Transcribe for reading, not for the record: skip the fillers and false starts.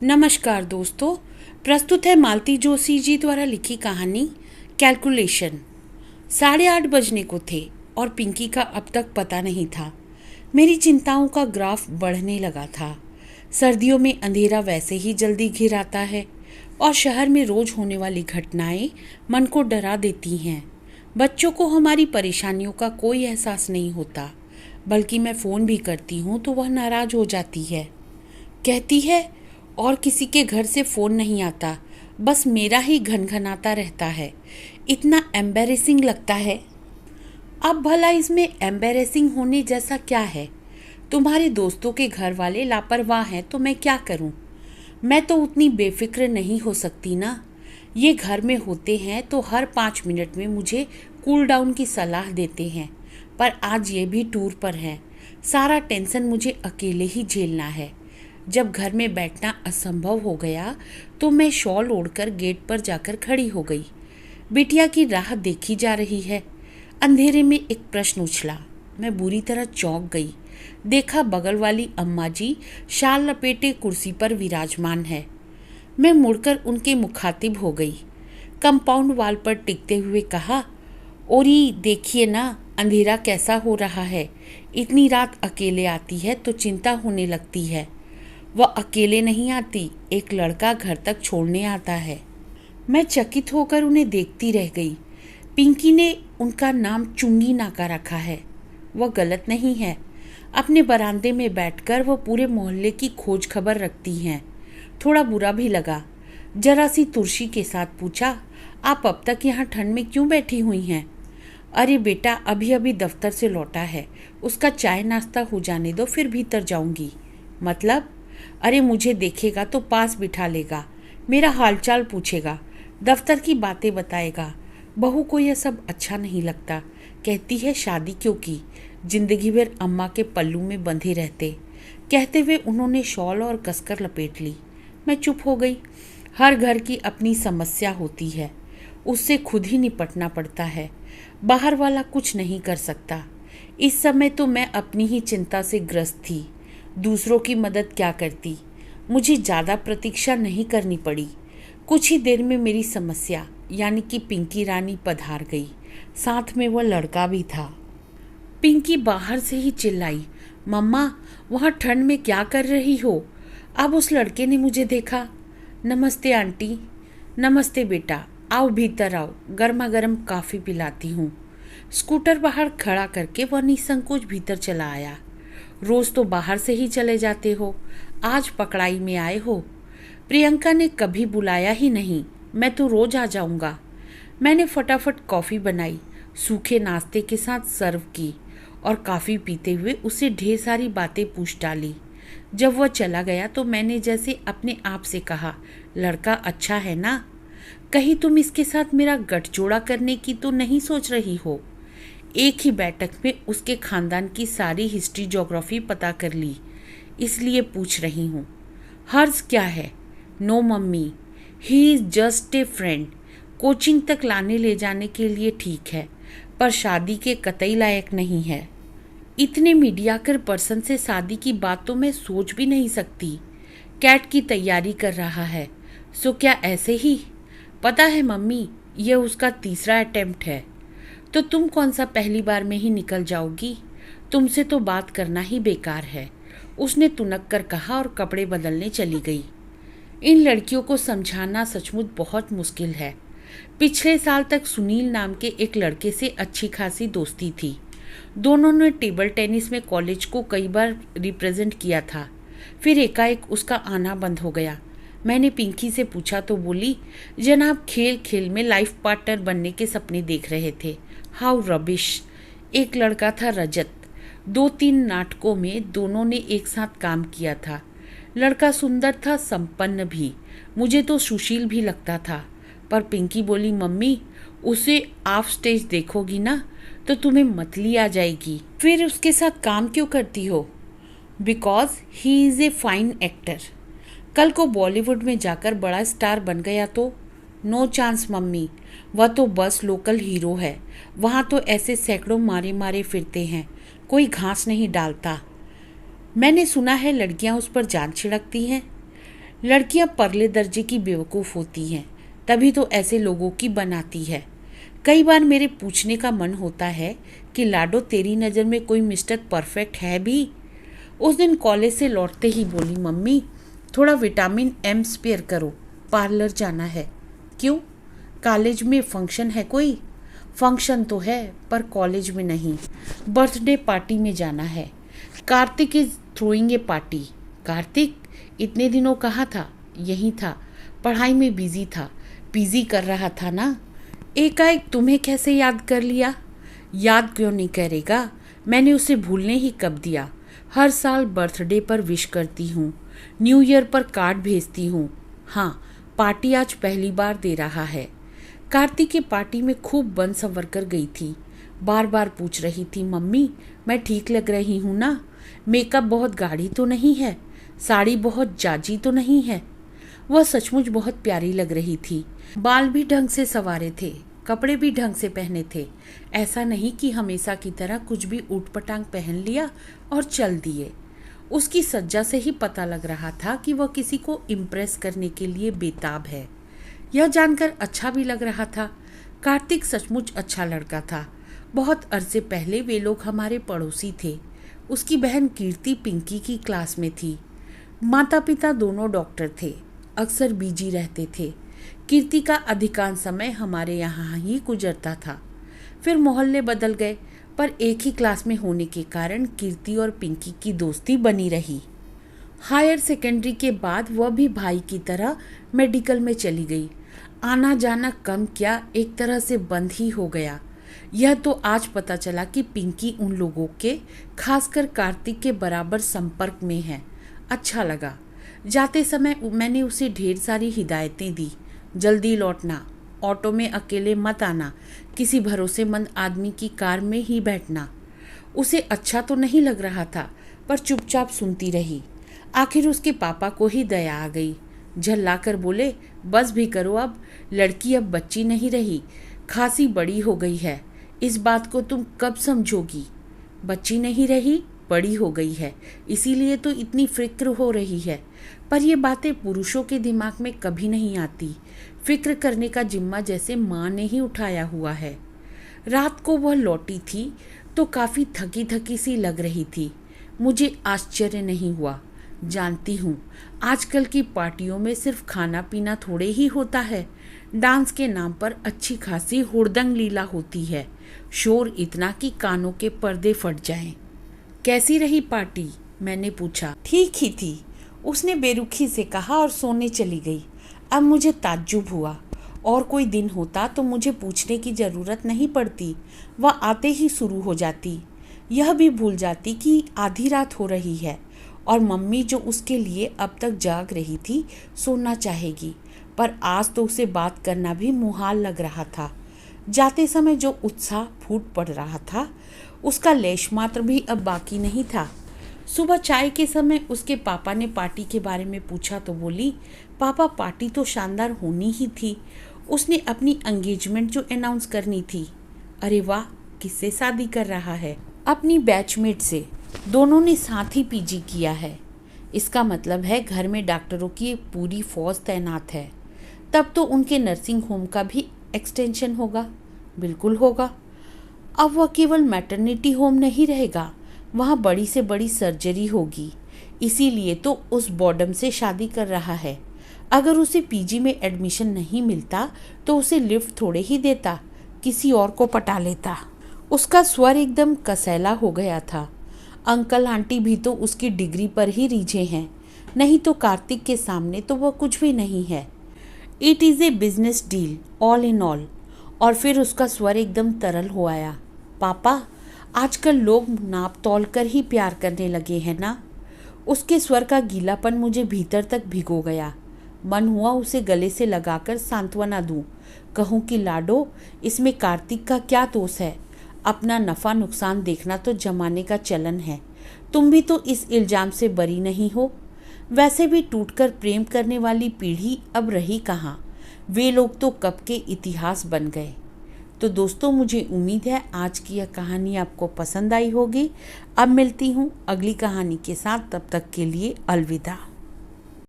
नमस्कार दोस्तों, प्रस्तुत है मालती जोशी जी द्वारा लिखी कहानी कैलकुलेशन। 8:30 बजने को थे और पिंकी का अब तक पता नहीं था। मेरी चिंताओं का ग्राफ बढ़ने लगा था। सर्दियों में अंधेरा वैसे ही जल्दी घिर आता है और शहर में रोज होने वाली घटनाएं मन को डरा देती हैं। बच्चों को हमारी परेशानियों का कोई एहसास नहीं होता, बल्कि मैं फ़ोन भी करती हूँ तो वह नाराज़ हो जाती है। कहती है और किसी के घर से फ़ोन नहीं आता, बस मेरा ही घनघनाता रहता है। इतना एम्बैरेसिंग लगता है। अब भला इसमें एम्बैरेसिंग होने जैसा क्या है? तुम्हारे दोस्तों के घर वाले लापरवाह हैं तो मैं क्या करूं? मैं तो उतनी बेफिक्र नहीं हो सकती ना। ये घर में होते हैं तो हर 5 मिनट में मुझे कूल डाउन की सलाह देते हैं, पर आज ये भी टूर पर हैं। सारा टेंशन मुझे अकेले ही झेलना है। जब घर में बैठना असंभव हो गया तो मैं शॉल ओढ़कर गेट पर जाकर खड़ी हो गई। बिटिया की राह देखी जा रही है। अंधेरे में एक प्रश्न उछला। मैं बुरी तरह चौंक गई। देखा बगल वाली अम्मा जी शाल लपेटे कुर्सी पर विराजमान है। मैं मुड़कर उनके मुखातिब हो गई। कंपाउंड वाल पर टिकते हुए कहा, ओरी देखिए ना, अंधेरा कैसा हो रहा है। इतनी रात अकेले आती है तो चिंता होने लगती है। वह अकेले नहीं आती, एक लड़का घर तक छोड़ने आता है। मैं चकित होकर उन्हें देखती रह गई। पिंकी ने उनका नाम चुंगी नाका रखा है। वह गलत नहीं है। अपने बरामदे में बैठकर वह पूरे मोहल्ले की खोज खबर रखती हैं। थोड़ा बुरा भी लगा। जरा सी तुर्शी के साथ पूछा, आप अब तक यहाँ ठंड में क्यों बैठी हुई हैं? अरे बेटा, अभी अभी दफ्तर से लौटा है, उसका चाय नाश्ता हो जाने दो, फिर भीतर जाऊंगी। मतलब? अरे मुझे देखेगा तो पास बिठा लेगा, मेरा हालचाल पूछेगा, दफ्तर की बातें बताएगा। बहू को यह सब अच्छा नहीं लगता। कहती है शादी क्यों की, जिंदगी भर अम्मा के पल्लू में बंधे रहते। कहते हुए उन्होंने शॉल और कसकर लपेट ली। मैं चुप हो गई। हर घर की अपनी समस्या होती है, उससे खुद ही निपटना पड़ता है। बाहर वाला कुछ नहीं कर सकता। इस समय तो मैं अपनी ही चिंता से ग्रस्त थी। दूसरों की मदद क्या करती। मुझे ज़्यादा प्रतीक्षा नहीं करनी पड़ी। कुछ ही देर में मेरी समस्या यानी कि पिंकी रानी पधार गई। साथ में वह लड़का भी था। पिंकी बाहर से ही चिल्लाई, मम्मा, वहाँ ठंड में क्या कर रही हो? अब उस लड़के ने मुझे देखा। नमस्ते आंटी। नमस्ते बेटा, आओ भीतर आओ, गर्मा गर्म कॉफ़ी पिलाती हूँ। स्कूटर बाहर खड़ा करके वह निसंकोच भीतर चला आया। रोज तो बाहर से ही चले जाते हो, आज पकड़ाई में आए हो। प्रियंका ने कभी बुलाया ही नहीं, मैं तो रोज आ जाऊंगा। मैंने फटाफट कॉफ़ी बनाई, सूखे नाश्ते के साथ सर्व की और कॉफ़ी पीते हुए उसे ढेर सारी बातें पूछ डाली। जब वह चला गया तो मैंने जैसे अपने आप से कहा, लड़का अच्छा है ना? कहीं तुम इसके साथ मेरा गठजोड़ा करने की तो नहीं सोच रही हो? एक ही बैठक में उसके खानदान की सारी हिस्ट्री ज्योग्राफी पता कर ली, इसलिए पूछ रही हूँ। हर्ष क्या है? No mummy, he is just a friend. Coaching तक लाने ले जाने के लिए ठीक है, पर शादी के कतई लायक नहीं है। इतने मीडियाकर पर्सन से शादी की बात तो मैं सोच भी नहीं सकती। कैट की तैयारी कर रहा है, सो क्या ऐसे ही? पता है मम्मी, यह उसका तीसरा अटेम्प्ट है। तो तुम कौन सा पहली बार में ही निकल जाओगी? तुमसे तो बात करना ही बेकार है, उसने तुनक कर कहा और कपड़े बदलने चली गई। इन लड़कियों को समझाना सचमुच बहुत मुश्किल है। पिछले साल तक सुनील नाम के एक लड़के से अच्छी खासी दोस्ती थी। दोनों ने टेबल टेनिस में कॉलेज को कई बार रिप्रेजेंट किया था। फिर एकाएक उसका आना बंद हो गया। मैंने पिंकी से पूछा तो बोली, जनाब खेल खेल में लाइफ पार्टनर बनने के सपने देख रहे थे। How rubbish. एक लड़का था रजत, 2-3 नाटकों में दोनों ने एक साथ काम किया था। लड़का सुंदर था, संपन्न भी, मुझे तो सुशील भी लगता था। पर पिंकी बोली, मम्मी, उसे ऑफ स्टेज देखोगी ना तो तुम्हें मतली आ जाएगी। फिर उसके साथ काम क्यों करती हो? Because he is a fine actor. कल को बॉलीवुड में जाकर बड़ा स्टार बन गया तो? नो चांस मम्मी, वह तो बस लोकल हीरो है। वहाँ तो ऐसे सैकड़ों मारे मारे फिरते हैं, कोई घास नहीं डालता। मैंने सुना है लड़कियाँ उस पर जान छिड़कती हैं। लड़कियां परले दर्जे की बेवकूफ़ होती हैं, तभी तो ऐसे लोगों की बनाती है। कई बार मेरे पूछने का मन होता है कि लाडो, तेरी नज़र में कोई मिस्टर परफेक्ट है भी? उस दिन कॉलेज से लौटते ही बोली, मम्मी थोड़ा विटामिन एम स्पेयर करो, पार्लर जाना है। क्यों? कॉलेज में फंक्शन है कोई? फंक्शन तो है पर कॉलेज में नहीं, बर्थडे पार्टी में जाना है। Kartik is throwing A party. Kartik इतने दिनों कहाँ था? यहीं था, पढ़ाई में बिजी था। बिजी कर रहा था ना। एकाएक तुम्हें कैसे याद कर लिया? याद क्यों नहीं करेगा, मैंने उसे भूलने ही कब दिया। हर साल बर्थडे पर विश करती हूँ, न्यू ईयर पर कार्ड भेजती हूँ। हाँ, पार्टी आज पहली बार दे रहा है। कार्तिक की पार्टी में खूब बन संवर कर गई थी। बार बार पूछ रही थी, मम्मी मैं ठीक लग रही हूँ ना? मेकअप बहुत गाढ़ी तो नहीं है? साड़ी बहुत जाजी तो नहीं है? वह सचमुच बहुत प्यारी लग रही थी। बाल भी ढंग से संवारे थे, कपड़े भी ढंग से पहने थे। ऐसा नहीं कि हमेशा की तरह कुछ भी ऊटपटांग पहन लिया और चल दिए। उसकी सज्जा से ही पता लग रहा था कि वह किसी को इम्प्रेस करने के लिए बेताब है। यह जानकर अच्छा भी लग रहा था। कार्तिक सचमुच अच्छा लड़का था। बहुत अरसे पहले वे लोग हमारे पड़ोसी थे। उसकी बहन कीर्ति पिंकी की क्लास में थी। माता पिता दोनों डॉक्टर थे, अक्सर बिजी रहते थे। कीर्ति का अधिकांश समय हमारे यहाँ ही गुजरता था। फिर मोहल्ले बदल गए, पर एक ही क्लास में होने के कारण कीर्ति और पिंकी की दोस्ती बनी रही। हायर सेकेंडरी के बाद वह भी भाई की तरह मेडिकल में चली गई। आना जाना कम क्या, एक तरह से बंद ही हो गया। यह तो आज पता चला कि पिंकी उन लोगों के, खासकर कार्तिक के बराबर संपर्क में है। अच्छा लगा। जाते समय मैंने उसे ढेर सारी हिदायतें दी। जल्दी लौटना, ऑटो में अकेले मत आना, किसी भरोसेमंद आदमी की कार में ही बैठना। उसे अच्छा तो नहीं लग रहा था, पर चुपचाप सुनती रही। आखिर उसके पापा को ही दया आ गई। झल्लाकर बोले, बस भी करो अब, लड़की अब बच्ची नहीं रही, खासी बड़ी हो गई है। इस बात को तुम कब समझोगी? बच्ची नहीं रही, बड़ी हो गई है, इसीलिए तो इतनी फिक्र हो रही है। पर ये बातें पुरुषों के दिमाग में कभी नहीं आती। फिक्र करने का जिम्मा जैसे माँ ने ही उठाया हुआ है। रात को वह लौटी थी तो काफ़ी थकी थकी सी लग रही थी। मुझे आश्चर्य नहीं हुआ। जानती हूँ, आजकल की पार्टियों में सिर्फ खाना पीना थोड़े ही होता है। डांस के नाम पर अच्छी खासी हुड़दंग लीला होती है। शोर इतना कि कानों के पर्दे फट जाएं। कैसी रही पार्टी? मैंने पूछा। ठीक ही थी, उसने बेरुखी से कहा और सोने चली गई। अब मुझे ताज्जुब हुआ। और कोई दिन होता तो मुझे पूछने की ज़रूरत नहीं पड़ती, वह आते ही शुरू हो जाती। यह भी भूल जाती कि आधी रात हो रही है और मम्मी जो उसके लिए अब तक जाग रही थी सोना चाहेगी। पर आज तो उसे बात करना भी मुहाल लग रहा था। जाते समय जो उत्साह फूट पड़ रहा था, उसका लेश मात्र भी अब बाकी नहीं था। सुबह चाय के समय उसके पापा ने पार्टी के बारे में पूछा तो बोली, पापा पार्टी तो शानदार होनी ही थी, उसने अपनी एंगेजमेंट जो अनाउंस करनी थी। अरे वाह, किससे शादी कर रहा है? अपनी बैचमेट से। दोनों ने साथ ही पीजी किया है। इसका मतलब है घर में डॉक्टरों की एक पूरी फौज तैनात है। तब तो उनके नर्सिंग होम का भी एक्सटेंशन होगा। बिल्कुल होगा। अब वह केवल मैटरनिटी होम नहीं रहेगा, वहाँ बड़ी से बड़ी सर्जरी होगी। इसीलिए तो उस बॉर्डम से शादी कर रहा है। अगर उसे पीजी में एडमिशन नहीं मिलता तो उसे लिफ्ट थोड़े ही देता, किसी और को पटा लेता। उसका स्वर एकदम कसैला हो गया था। अंकल आंटी भी तो उसकी डिग्री पर ही रीझे हैं, नहीं तो कार्तिक के सामने तो वह कुछ भी नहीं है। It is a business deal all in all. और फिर उसका स्वर एकदम तरल हो आया। पापा, आजकल लोग नाप तौल कर ही प्यार करने लगे हैं ना? उसके स्वर का गीलापन मुझे भीतर तक भिगो गया। मन हुआ उसे गले से लगाकर सांत्वना दूं, कहूं कि लाडो, इसमें कार्तिक का क्या दोष है? अपना नफ़ा नुकसान देखना तो जमाने का चलन है। तुम भी तो इस इल्ज़ाम से बरी नहीं हो। वैसे भी टूटकर प्रेम करने वाली पीढ़ी अब रही कहाँ? वे लोग तो कब के इतिहास बन गए। तो दोस्तों, मुझे उम्मीद है आज की यह कहानी आपको पसंद आई होगी। अब मिलती हूँ अगली कहानी के साथ, तब तक के लिए अलविदा।